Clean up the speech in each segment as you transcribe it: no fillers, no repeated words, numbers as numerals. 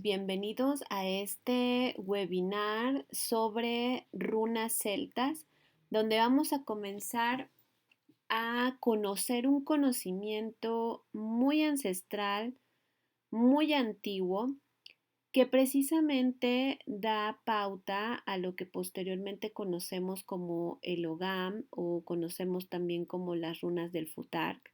Bienvenidos a este webinar sobre runas celtas, donde vamos a comenzar a conocer un conocimiento muy ancestral, muy antiguo, que precisamente da pauta a lo que posteriormente conocemos como el Ogam o conocemos también como las runas del Futark,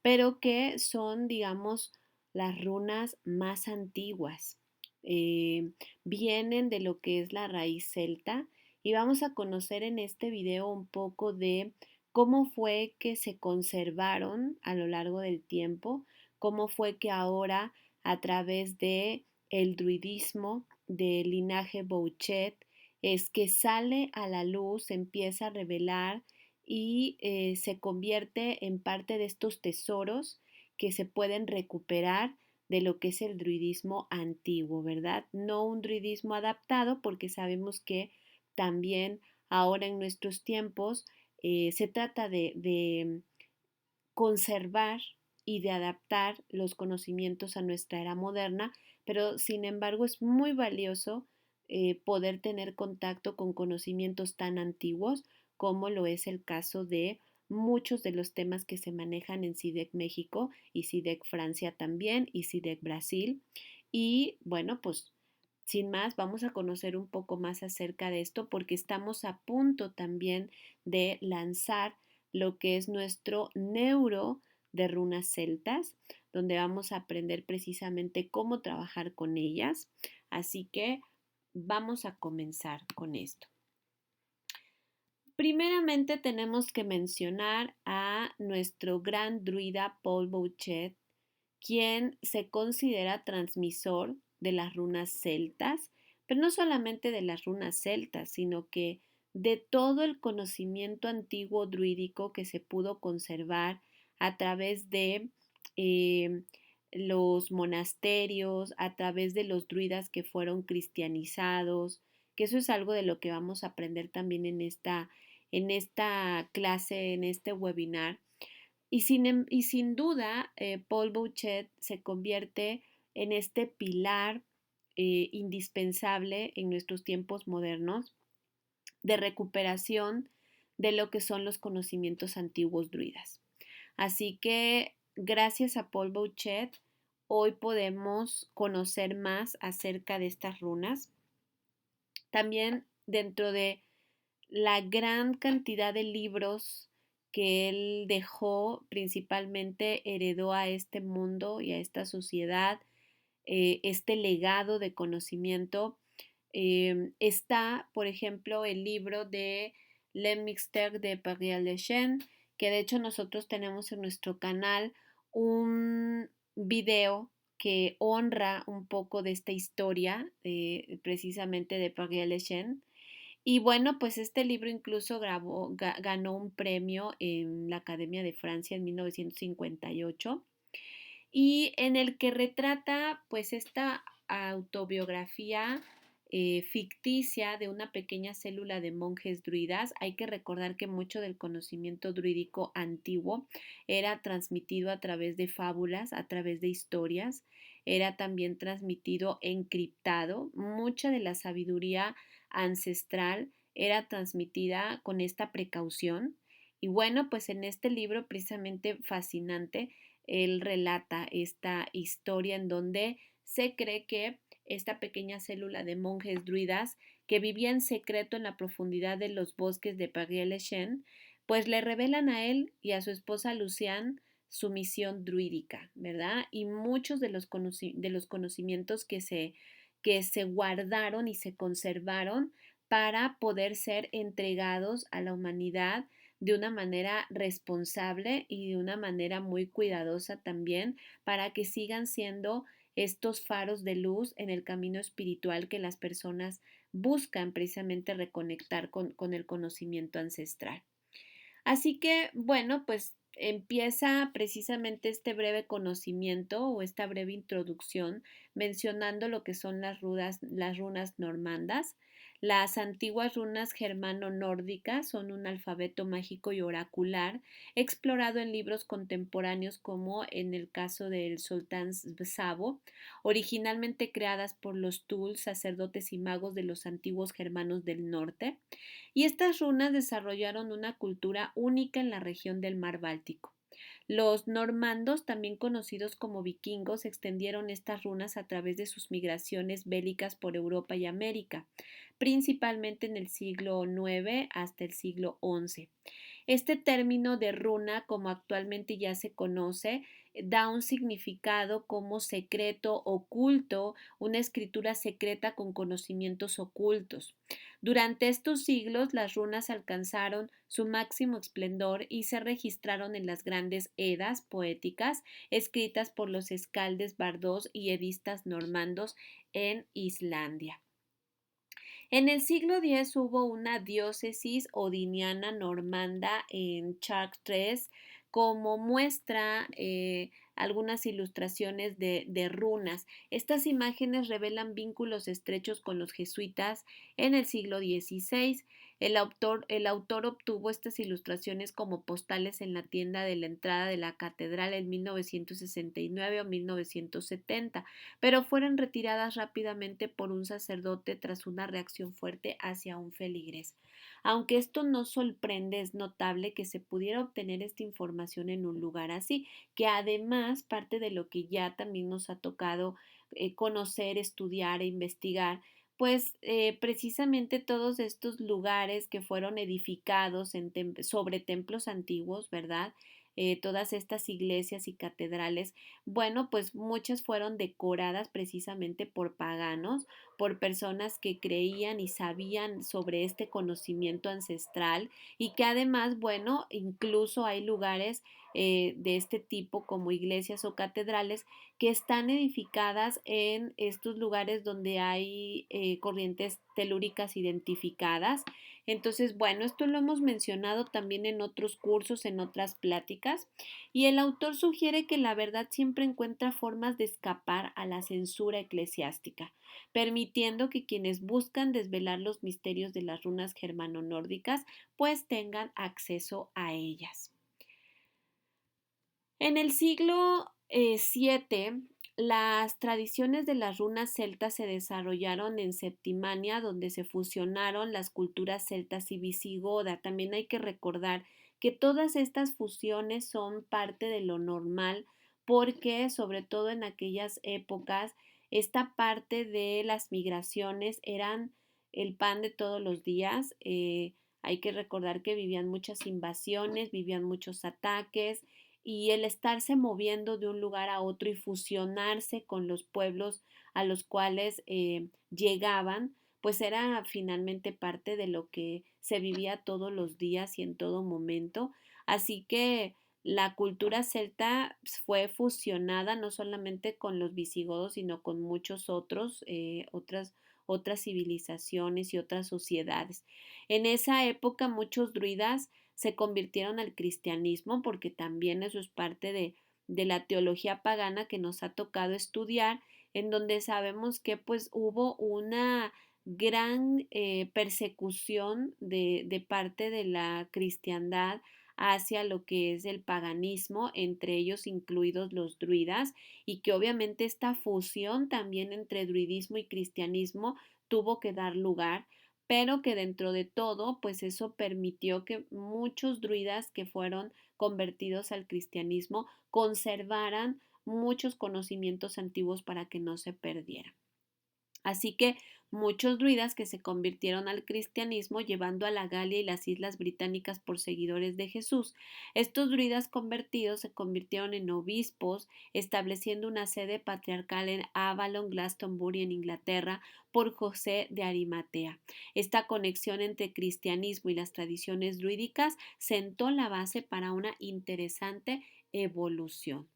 pero que son, digamos, las runas más antiguas. Eh, Vienen de lo que es la raíz celta y vamos a conocer en este video un poco de cómo fue que se conservaron a lo largo del tiempo, cómo fue que ahora a través de el druidismo del linaje Bouchet es que sale a la luz, se empieza a revelar y se convierte en parte de estos tesoros que se pueden recuperar de lo que es el druidismo antiguo, ¿verdad? No un druidismo adaptado, porque sabemos que también ahora en nuestros tiempos se trata de conservar y de adaptar los conocimientos a nuestra era moderna, pero sin embargo es muy valioso poder tener contacto con conocimientos tan antiguos como lo es el caso de muchos de los temas que se manejan en CIDEC México y CIDEC Francia también y CIDEC Brasil. Y bueno, pues sin más, vamos a conocer un poco más acerca de esto porque estamos a punto también de lanzar lo que es nuestro neuro de runas celtas, donde vamos a aprender precisamente cómo trabajar con ellas. Así que vamos a comenzar con esto. Primeramente tenemos que mencionar a nuestro gran druida Paul Bouchet, quien se considera transmisor de las runas celtas, pero no solamente de las runas celtas, sino que de todo el conocimiento antiguo druídico que se pudo conservar a través de eh, los monasterios, a través de los druidas que fueron cristianizados, que eso es algo de lo que vamos a aprender también en esta clase, en este webinar. Y sin duda, Paul Bouchet se convierte en este pilar indispensable en nuestros tiempos modernos de recuperación de lo que son los conocimientos antiguos druidas. Así que gracias a Paul Bouchet, hoy podemos conocer más acerca de estas runas. También dentro de la gran cantidad de libros que él dejó, principalmente heredó a este mundo y a esta sociedad este legado de conocimiento. Está, por ejemplo, el libro de Le Mystère de Père Lejeune, que de hecho nosotros tenemos en nuestro canal un video que honra un poco de esta historia, precisamente de Père Lejeune. Y bueno, pues este libro incluso ganó un premio en la Academia de Francia en 1958 y en el que retrata pues esta autobiografía ficticia de una pequeña célula de monjes druidas. Hay que recordar que mucho del conocimiento druídico antiguo era transmitido a través de fábulas, a través de historias, era también transmitido encriptado. Mucha de la sabiduría ancestral era transmitida con esta precaución. Y bueno, pues en este libro precisamente fascinante, él relata esta historia en donde se cree que esta pequeña célula de monjes druidas que vivía en secreto en la profundidad de los bosques de Père-Lejeune, pues le revelan a él y a su esposa Luciane su misión druídica, ¿verdad? Y muchos de los conocimientos que se guardaron y se conservaron para poder ser entregados a la humanidad de una manera responsable y de una manera muy cuidadosa también para que sigan siendo estos faros de luz en el camino espiritual que las personas buscan precisamente reconectar con el conocimiento ancestral. Así que, bueno, pues empieza precisamente este breve conocimiento o esta breve introducción mencionando lo que son las runas normandas. Las antiguas runas germano-nórdicas son un alfabeto mágico y oracular explorado en libros contemporáneos como en el caso del Sultán Sabo, originalmente creadas por los Tul, sacerdotes y magos de los antiguos germanos del norte, y estas runas desarrollaron una cultura única en la región del mar Báltico. Los normandos, también conocidos como vikingos, extendieron estas runas a través de sus migraciones bélicas por Europa y América, principalmente en el siglo IX hasta el siglo XI. Este término de runa, como actualmente ya se conoce, da un significado como secreto, oculto, una escritura secreta con conocimientos ocultos. Durante estos siglos, las runas alcanzaron su máximo esplendor y se registraron en las grandes edas poéticas escritas por los escaldes bardos y edistas normandos en Islandia. En el siglo X hubo una diócesis odiniana normanda en Chartres como muestra algunas ilustraciones de runas. Estas imágenes revelan vínculos estrechos con los jesuitas en el siglo XVI. El autor obtuvo estas ilustraciones como postales en la tienda de la entrada de la catedral en 1969 o 1970, pero fueron retiradas rápidamente por un sacerdote tras una reacción fuerte hacia un feligrés. Aunque esto no sorprende, es notable que se pudiera obtener esta información en un lugar así, que además parte de lo que ya también nos ha tocado conocer, estudiar e investigar, pues precisamente todos estos lugares que fueron edificados sobre templos antiguos, ¿verdad? Todas estas iglesias y catedrales, bueno, pues muchas fueron decoradas precisamente por paganos, por personas que creían y sabían sobre este conocimiento ancestral y que además, bueno, incluso hay lugares de este tipo como iglesias o catedrales que están edificadas en estos lugares donde hay corrientes telúricas identificadas. Entonces, bueno, esto lo hemos mencionado también en otros cursos, en otras pláticas, y el autor sugiere que la verdad siempre encuentra formas de escapar a la censura eclesiástica, permitiendo que quienes buscan desvelar los misterios de las runas germano-nórdicas pues tengan acceso a ellas. En el siglo VII, las tradiciones de las runas celtas se desarrollaron en Septimania, donde se fusionaron las culturas celtas y visigoda. También hay que recordar que todas estas fusiones son parte de lo normal, porque sobre todo en aquellas épocas, esta parte de las migraciones eran el pan de todos los días. Hay que recordar que vivían muchas invasiones, vivían muchos ataques y el estarse moviendo de un lugar a otro y fusionarse con los pueblos a los cuales llegaban, pues era finalmente parte de lo que se vivía todos los días y en todo momento. Así que la cultura celta fue fusionada no solamente con los visigodos, sino con muchos otros, otras civilizaciones y otras sociedades. En esa época muchos druidas se convirtieron al cristianismo, porque también eso es parte de la teología pagana que nos ha tocado estudiar, en donde sabemos que pues hubo una gran persecución de parte de la cristiandad hacia lo que es el paganismo, entre ellos incluidos los druidas, y que obviamente esta fusión también entre druidismo y cristianismo tuvo que dar lugar, pero que dentro de todo, pues eso permitió que muchos druidas que fueron convertidos al cristianismo conservaran muchos conocimientos antiguos para que no se perdieran. Así que muchos druidas que se convirtieron al cristianismo llevando a la Galia y las islas británicas por seguidores de Jesús. Estos druidas convertidos se convirtieron en obispos, estableciendo una sede patriarcal en Avalon, Glastonbury, en Inglaterra, por José de Arimatea. Esta conexión entre cristianismo y las tradiciones druídicas sentó la base para una interesante evolución.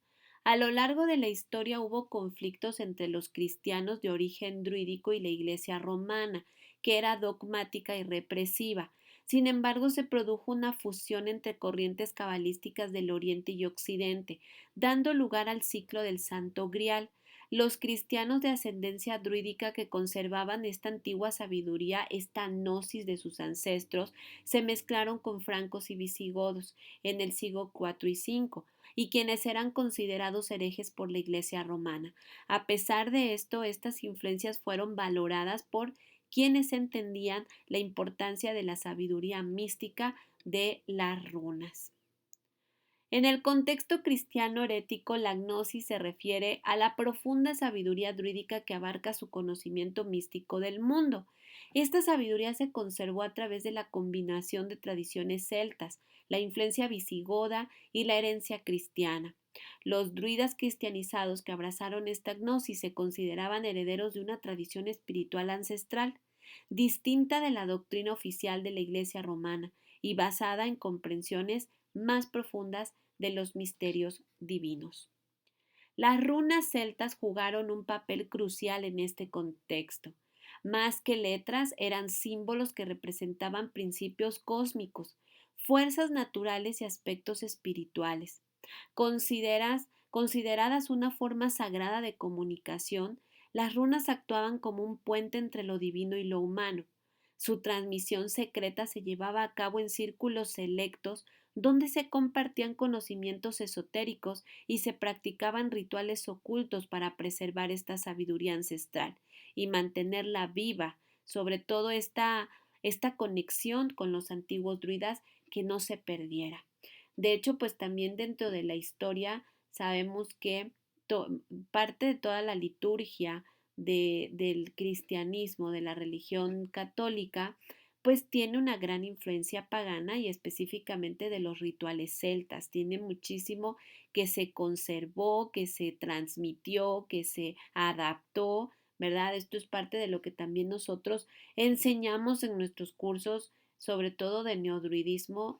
A lo largo de la historia hubo conflictos entre los cristianos de origen druídico y la Iglesia romana, que era dogmática y represiva. Sin embargo, se produjo una fusión entre corrientes cabalísticas del Oriente y Occidente, dando lugar al ciclo del Santo Grial. Los cristianos de ascendencia druídica que conservaban esta antigua sabiduría, esta gnosis de sus ancestros, se mezclaron con francos y visigodos en el siglo IV y V, y quienes eran considerados herejes por la Iglesia romana. A pesar de esto, estas influencias fueron valoradas por quienes entendían la importancia de la sabiduría mística de las runas. En el contexto cristiano herético, la gnosis se refiere a la profunda sabiduría druídica que abarca su conocimiento místico del mundo. Esta sabiduría se conservó a través de la combinación de tradiciones celtas, la influencia visigoda y la herencia cristiana. Los druidas cristianizados que abrazaron esta gnosis se consideraban herederos de una tradición espiritual ancestral, distinta de la doctrina oficial de la Iglesia romana y basada en comprensiones más profundas de los misterios divinos. Las runas celtas jugaron un papel crucial en este contexto. Más que letras, eran símbolos que representaban principios cósmicos, fuerzas naturales y aspectos espirituales. Consideradas una forma sagrada de comunicación, las runas actuaban como un puente entre lo divino y lo humano. Su transmisión secreta se llevaba a cabo en círculos selectos donde se compartían conocimientos esotéricos y se practicaban rituales ocultos para preservar esta sabiduría ancestral y mantenerla viva, sobre todo esta conexión con los antiguos druidas que no se perdiera. De hecho, pues también dentro de la historia sabemos que parte de toda la liturgia del cristianismo, de la religión católica, pues tiene una gran influencia pagana y específicamente de los rituales celtas. Tiene muchísimo que se conservó, que se transmitió, que se adaptó, ¿verdad? Esto es parte de lo que también nosotros enseñamos en nuestros cursos, sobre todo de neodruidismo.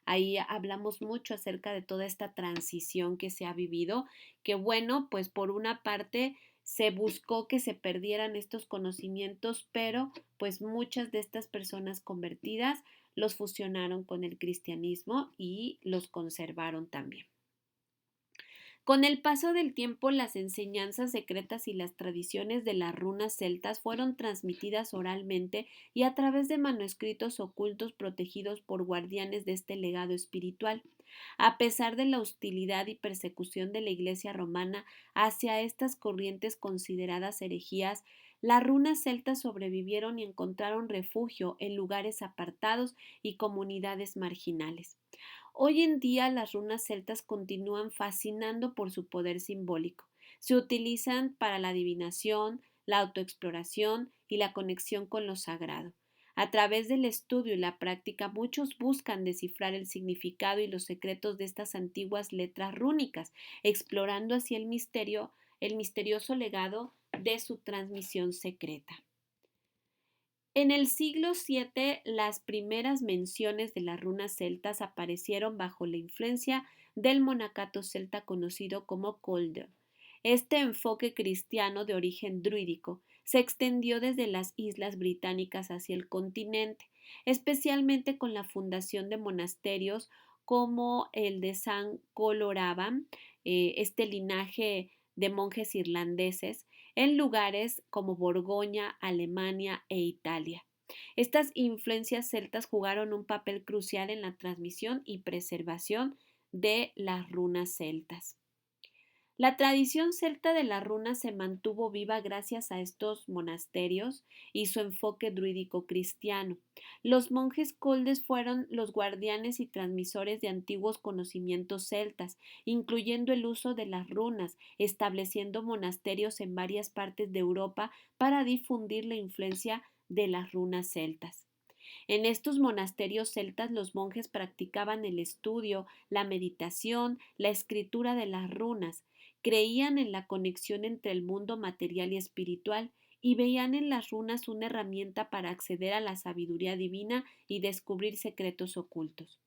Ahí hablamos mucho acerca de toda esta transición que se ha vivido, que bueno, pues por una parte se buscó que se perdieran estos conocimientos, pero pues muchas de estas personas convertidas los fusionaron con el cristianismo y los conservaron también. Con el paso del tiempo, las enseñanzas secretas y las tradiciones de las runas celtas fueron transmitidas oralmente y a través de manuscritos ocultos protegidos por guardianes de este legado espiritual. A pesar de la hostilidad y persecución de la Iglesia romana hacia estas corrientes consideradas herejías, las runas celtas sobrevivieron y encontraron refugio en lugares apartados y comunidades marginales. Hoy en día las runas celtas continúan fascinando por su poder simbólico. Se utilizan para la adivinación, la autoexploración y la conexión con lo sagrado. A través del estudio y la práctica, muchos buscan descifrar el significado y los secretos de estas antiguas letras rúnicas, explorando así el misterioso legado de su transmisión secreta. En el siglo VII, las primeras menciones de las runas celtas aparecieron bajo la influencia del monacato celta conocido como Colder. Este enfoque cristiano de origen druídico se extendió desde las islas británicas hacia el continente, especialmente con la fundación de monasterios como el de San Coloraban, este linaje de monjes irlandeses, en lugares como Borgoña, Alemania e Italia. Estas influencias celtas jugaron un papel crucial en la transmisión y preservación de las runas celtas. La tradición celta de las runas se mantuvo viva gracias a estos monasterios y su enfoque druídico cristiano. Los monjes coldes fueron los guardianes y transmisores de antiguos conocimientos celtas, incluyendo el uso de las runas, estableciendo monasterios en varias partes de Europa para difundir la influencia de las runas celtas. En estos monasterios celtas los monjes practicaban el estudio, la meditación, la escritura de las runas, creían en la conexión entre el mundo material y espiritual y veían en las runas una herramienta para acceder a la sabiduría divina y descubrir secretos ocultos.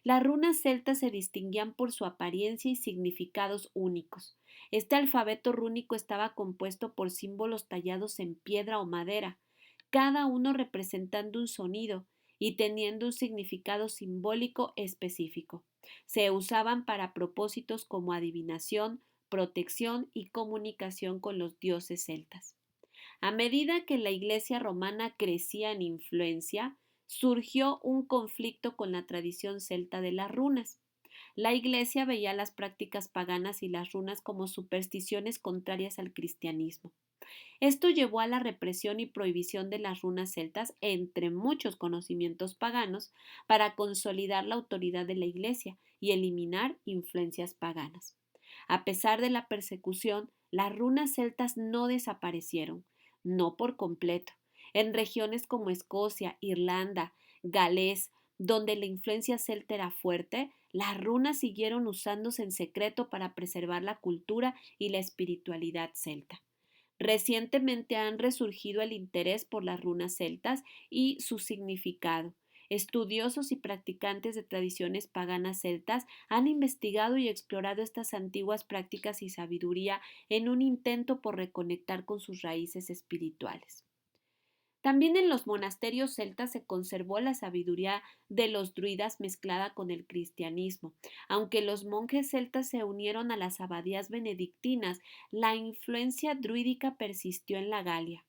Las runas celtas se distinguían por su apariencia y significados únicos. Este alfabeto rúnico estaba compuesto por símbolos tallados en piedra o madera, cada uno representando un sonido y teniendo un significado simbólico específico. Se usaban para propósitos como adivinación, protección y comunicación con los dioses celtas. A medida que la Iglesia romana crecía en influencia, surgió un conflicto con la tradición celta de las runas. La Iglesia veía las prácticas paganas y las runas como supersticiones contrarias al cristianismo. Esto llevó a la represión y prohibición de las runas celtas, entre muchos conocimientos paganos, para consolidar la autoridad de la Iglesia y eliminar influencias paganas. A pesar de la persecución, las runas celtas no desaparecieron, no por completo. En regiones como Escocia, Irlanda, Gales, donde la influencia celta era fuerte, las runas siguieron usándose en secreto para preservar la cultura y la espiritualidad celta. Recientemente han resurgido el interés por las runas celtas y su significado. Estudiosos y practicantes de tradiciones paganas celtas han investigado y explorado estas antiguas prácticas y sabiduría en un intento por reconectar con sus raíces espirituales. También en los monasterios celtas se conservó la sabiduría de los druidas mezclada con el cristianismo. Aunque los monjes celtas se unieron a las abadías benedictinas, la influencia druídica persistió en la Galia.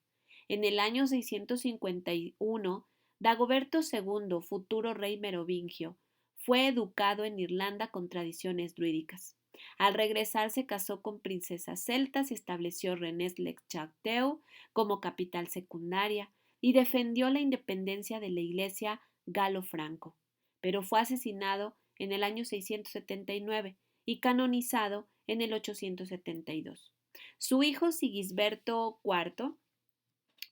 En el año 651, Dagoberto II, futuro rey merovingio, fue educado en Irlanda con tradiciones druídicas. Al regresar se casó con princesas celtas y estableció Rennes-le-Château como capital secundaria y defendió la independencia de la Iglesia galo-franco, pero fue asesinado en el año 679 y canonizado en el 872. Su hijo Sigisberto IV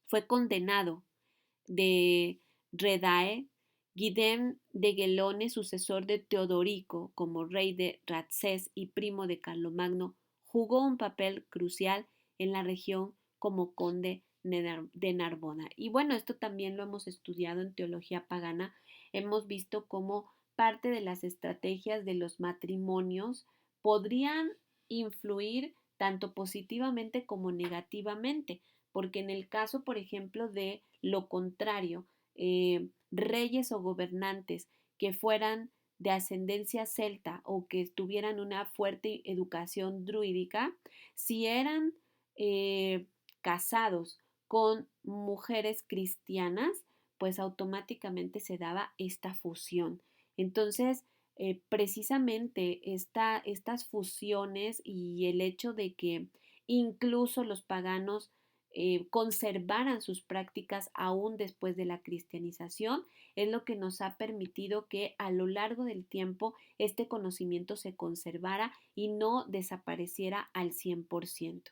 fue condenado de Redae, Guillem de Gelone, sucesor de Teodorico como rey de Ratsés y primo de Carlomagno, jugó un papel crucial en la región como conde de Narbona. Y bueno, esto también lo hemos estudiado en teología pagana. Hemos visto cómo parte de las estrategias de los matrimonios podrían influir tanto positivamente como negativamente, porque en el caso, por ejemplo, de lo contrario, reyes o gobernantes que fueran de ascendencia celta o que tuvieran una fuerte educación druídica, si eran casados con mujeres cristianas, pues automáticamente se daba esta fusión. Entonces, precisamente estas fusiones y el hecho de que incluso los paganos conservaran sus prácticas aún después de la cristianización, es lo que nos ha permitido que a lo largo del tiempo este conocimiento se conservara y no desapareciera al 100%.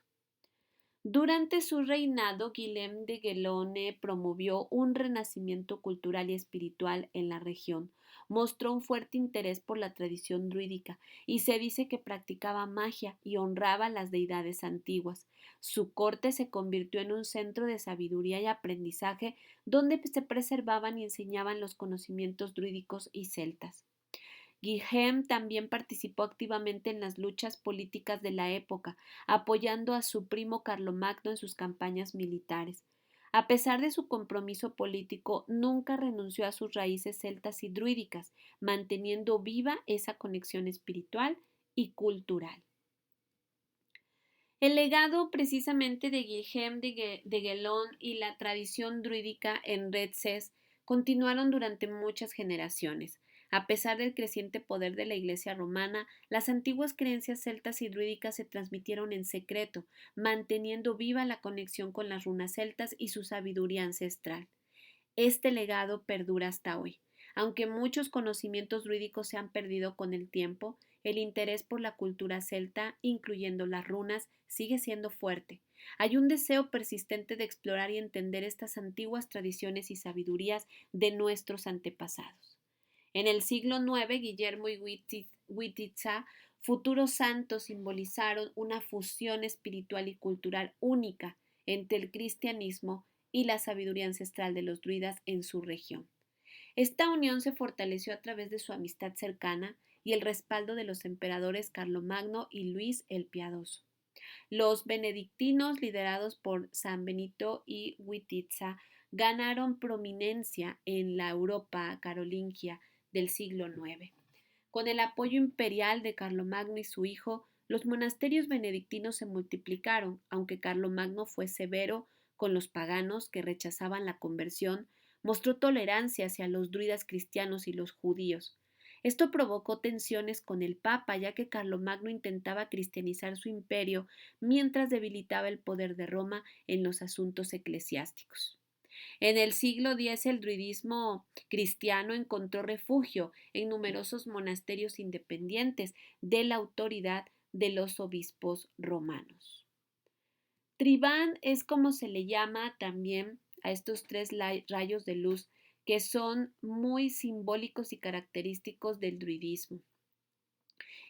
Durante su reinado, Guillem de Gelone promovió un renacimiento cultural y espiritual en la región. Mostró un fuerte interés por la tradición druídica y se dice que practicaba magia y honraba a las deidades antiguas. Su corte se convirtió en un centro de sabiduría y aprendizaje donde se preservaban y enseñaban los conocimientos druídicos y celtas. Guillem también participó activamente en las luchas políticas de la época, apoyando a su primo Carlomagno en sus campañas militares. A pesar de su compromiso político, nunca renunció a sus raíces celtas y druídicas, manteniendo viva esa conexión espiritual y cultural. El legado precisamente de Guillem de Gelón y la tradición druídica en Retses continuaron durante muchas generaciones. A pesar del creciente poder de la Iglesia romana, las antiguas creencias celtas y druídicas se transmitieron en secreto, manteniendo viva la conexión con las runas celtas y su sabiduría ancestral. Este legado perdura hasta hoy. Aunque muchos conocimientos druídicos se han perdido con el tiempo, el interés por la cultura celta, incluyendo las runas, sigue siendo fuerte. Hay un deseo persistente de explorar y entender estas antiguas tradiciones y sabidurías de nuestros antepasados. En el siglo IX, Guillermo y Wittiza, futuros santos, simbolizaron una fusión espiritual y cultural única entre el cristianismo y la sabiduría ancestral de los druidas en su región. Esta unión se fortaleció a través de su amistad cercana y el respaldo de los emperadores Carlomagno y Luis el Piadoso. Los benedictinos, liderados por San Benito y Wittiza, ganaron prominencia en la Europa carolingia del siglo IX. Con el apoyo imperial de Carlomagno y su hijo, Los monasterios benedictinos se multiplicaron, aunque Carlomagno fue severo con los paganos que rechazaban la conversión, mostró tolerancia hacia los druidas cristianos y los judíos. Esto provocó tensiones con el Papa, ya que Carlomagno intentaba cristianizar su imperio mientras debilitaba el poder de Roma en los asuntos eclesiásticos. En el siglo X el druidismo cristiano encontró refugio en numerosos monasterios independientes de la autoridad de los obispos romanos. Tribán es como se le llama también a estos tres rayos de luz que son muy simbólicos y característicos del druidismo.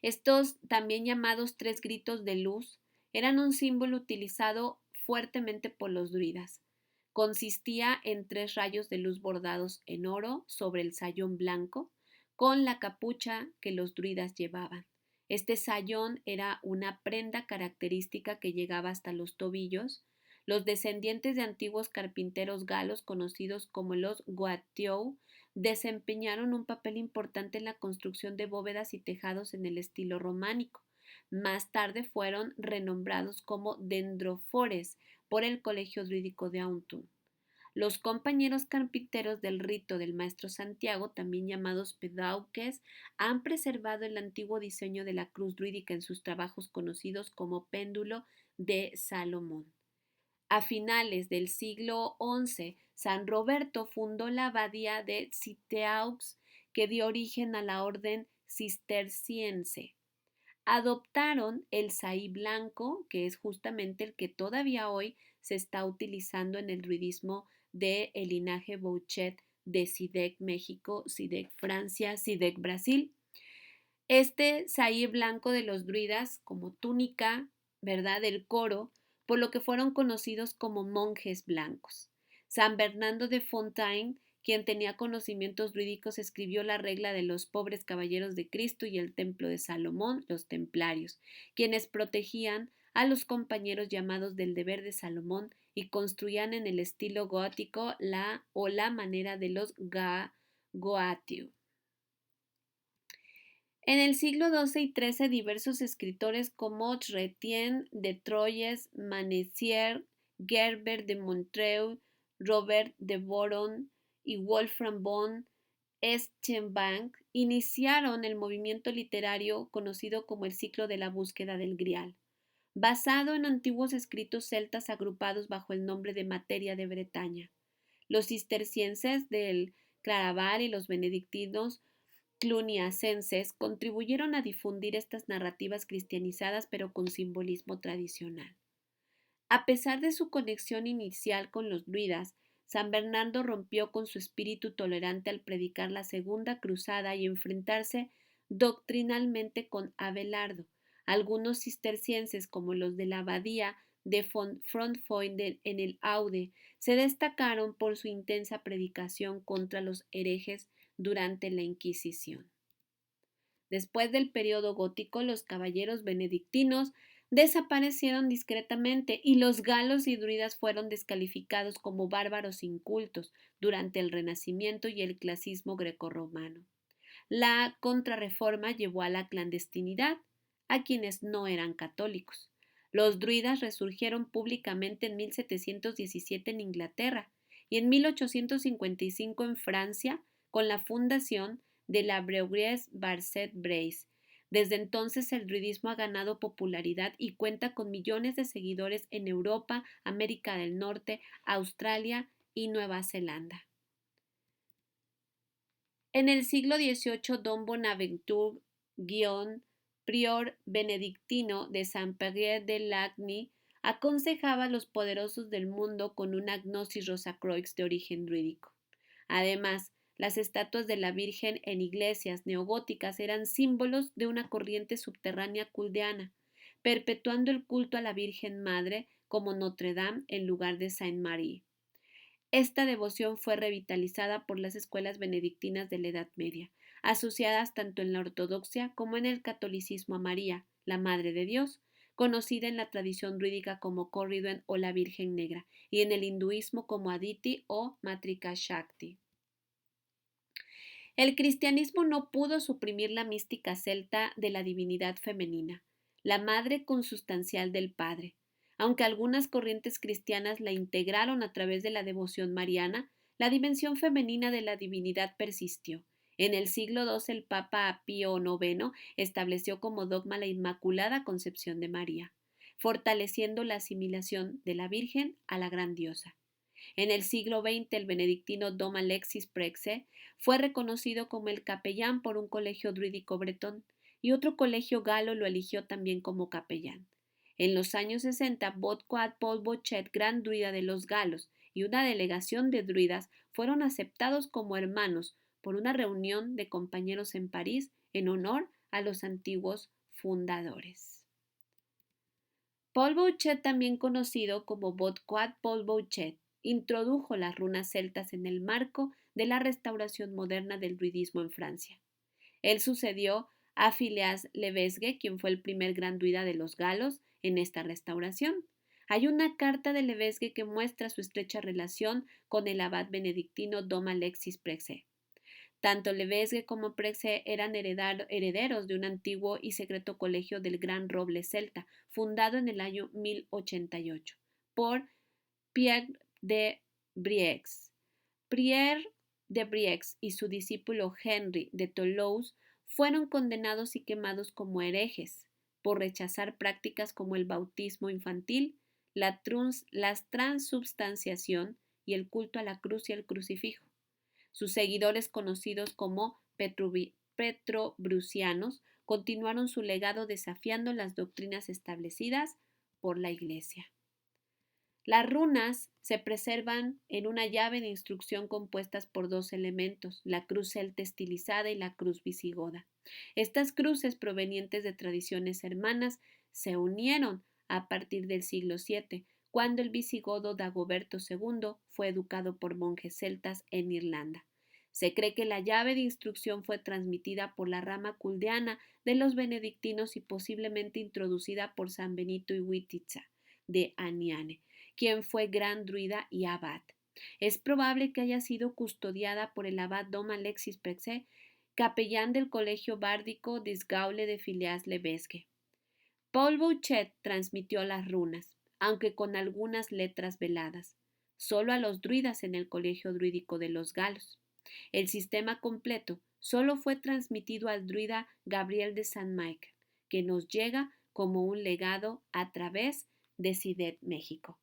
Estos también llamados tres gritos de luz eran un símbolo utilizado fuertemente por los druidas. Consistía en tres rayos de luz bordados en oro sobre el sayón blanco, con la capucha que los druidas llevaban. Este sayón era una prenda característica que llegaba hasta los tobillos. Los descendientes de antiguos carpinteros galos conocidos como los Guatiou desempeñaron un papel importante en la construcción de bóvedas y tejados en el estilo románico. Más tarde fueron renombrados como dendrofores por el Colegio Druídico de Autun. Los compañeros carpinteros del rito del maestro Santiago, también llamados pedauques, han preservado el antiguo diseño de la cruz druídica en sus trabajos conocidos como péndulo de Salomón. A finales del siglo XI, San Roberto fundó la abadía de Citeaux, que dio origen a la orden cisterciense. Adoptaron el saí blanco, que es justamente el que todavía hoy se está utilizando en el druidismo del linaje Bouchet de Sidec México, Sidec Francia, Sidec Brasil. Este saí blanco de los druidas como túnica, ¿verdad?, del coro, por lo que fueron conocidos como monjes blancos. San Bernardo de Fontaine, quien tenía conocimientos druídicos, escribió la regla de los pobres caballeros de Cristo y el templo de Salomón, los templarios, quienes protegían a los compañeros llamados del deber de Salomón y construían en el estilo gótico la manera de los Goatio. En el siglo XII y XIII, diversos escritores como Chrétien de Troyes, Manessier, Gerber de Montreuil, Robert de Boron y Wolfram von Eschenbach iniciaron el movimiento literario conocido como el ciclo de la búsqueda del Grial, basado en antiguos escritos celtas agrupados bajo el nombre de Materia de Bretaña. Los cistercienses del Claraval y los benedictinos cluniacenses contribuyeron a difundir estas narrativas cristianizadas pero con simbolismo tradicional. A pesar de su conexión inicial con los druidas, San Bernardo rompió con su espíritu tolerante al predicar la Segunda Cruzada y enfrentarse doctrinalmente con Abelardo. Algunos cistercienses, como los de la abadía de Fontfoy en el Aude, se destacaron por su intensa predicación contra los herejes durante la Inquisición. Después del periodo gótico, los caballeros benedictinos desaparecieron discretamente y los galos y druidas fueron descalificados como bárbaros incultos durante el Renacimiento y el clasismo grecorromano. La contrarreforma llevó a la clandestinidad a quienes no eran católicos. Los druidas resurgieron públicamente en 1717 en Inglaterra y en 1855 en Francia con la fundación de la Breuilles Barcet Brace. Desde entonces el druidismo ha ganado popularidad y cuenta con millones de seguidores en Europa, América del Norte, Australia y Nueva Zelanda. En el siglo XVIII, don Bonaventure Guion, prior benedictino de Saint-Pierre de Lagny, aconsejaba a los poderosos del mundo con una gnosis rosacroix de origen druídico. Además, las estatuas de la Virgen en iglesias neogóticas eran símbolos de una corriente subterránea culdeana, perpetuando el culto a la Virgen Madre como Notre Dame en lugar de Sainte-Marie. Esta devoción fue revitalizada por las escuelas benedictinas de la Edad Media, asociadas tanto en la ortodoxia como en el catolicismo a María, la Madre de Dios, conocida en la tradición druídica como Corriduen o la Virgen Negra, y en el hinduismo como Aditi o Matrika Shakti. El cristianismo no pudo suprimir la mística celta de la divinidad femenina. la madre consustancial del Padre. Aunque algunas corrientes cristianas la integraron a través de la devoción mariana, la dimensión femenina de la divinidad persistió. En el siglo II el Papa Pío IX estableció como dogma la Inmaculada Concepción de María, fortaleciendo la asimilación de la Virgen a la gran diosa. En el siglo XX, el benedictino Dom Alexis Praxeas fue reconocido como el capellán por un colegio druídico bretón, y otro colegio galo lo eligió también como capellán. En los años 60, Bodquat Paul Bochet, gran druida de los galos, y una delegación de druidas fueron aceptados como hermanos por una reunión de compañeros en París en honor a los antiguos fundadores. Paul Bochet, también conocido como Bodquat Paul Bochet, introdujo las runas celtas en el marco de la restauración moderna del druidismo en Francia. Él sucedió a Phileas Lebesgue, quien fue el primer gran druida de los galos en esta restauración. Hay una carta de Lebesgue que muestra su estrecha relación con el abad benedictino Dom Alexis Praxeas. Tanto Lebesgue como Praxeas eran herederos de un antiguo y secreto colegio del Gran Roble Celta, fundado en el año 1088 por Pierre de Brieux. Pierre de Brieux y su discípulo Henry de Toulouse fueron condenados y quemados como herejes por rechazar prácticas como el bautismo infantil, la transubstanciación y el culto a la cruz y al crucifijo. Sus seguidores, conocidos como petrobrusianos, continuaron su legado desafiando las doctrinas establecidas por la Iglesia. Las runas se preservan en una llave de instrucción compuestas por dos elementos, la cruz celta estilizada y la cruz visigoda. Estas cruces, provenientes de tradiciones hermanas, se unieron a partir del siglo VII, cuando el visigodo Dagoberto II fue educado por monjes celtas en Irlanda. Se cree que la llave de instrucción fue transmitida por la rama culdeana de los benedictinos y posiblemente introducida por San Benito y Wititza de Aniane, quien fue gran druida y abad. Es probable que haya sido custodiada por el abad Dom Alexis Praxeas, capellán del colegio bárdico des Gaules de Phileas Lebesgue. Paul Bochet transmitió las runas, aunque con algunas letras veladas, solo a los druidas en el colegio druídico de los galos. El sistema completo solo fue transmitido al druida Gabriel de Saint Michael, que nos llega como un legado a través de Cidet, México.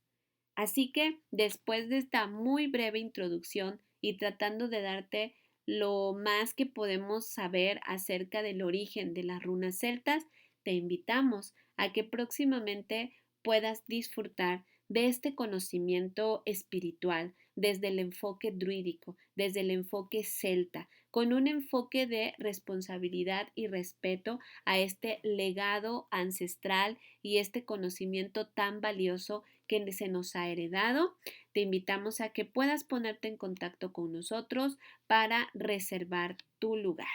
Así que, después de esta muy breve introducción y tratando de darte lo más que podemos saber acerca del origen de las runas celtas, te invitamos a que próximamente puedas disfrutar de este conocimiento espiritual desde el enfoque druídico, desde el enfoque celta, con un enfoque de responsabilidad y respeto a este legado ancestral y este conocimiento tan valioso que se nos ha heredado. Te invitamos a que puedas ponerte en contacto con nosotros para reservar tu lugar.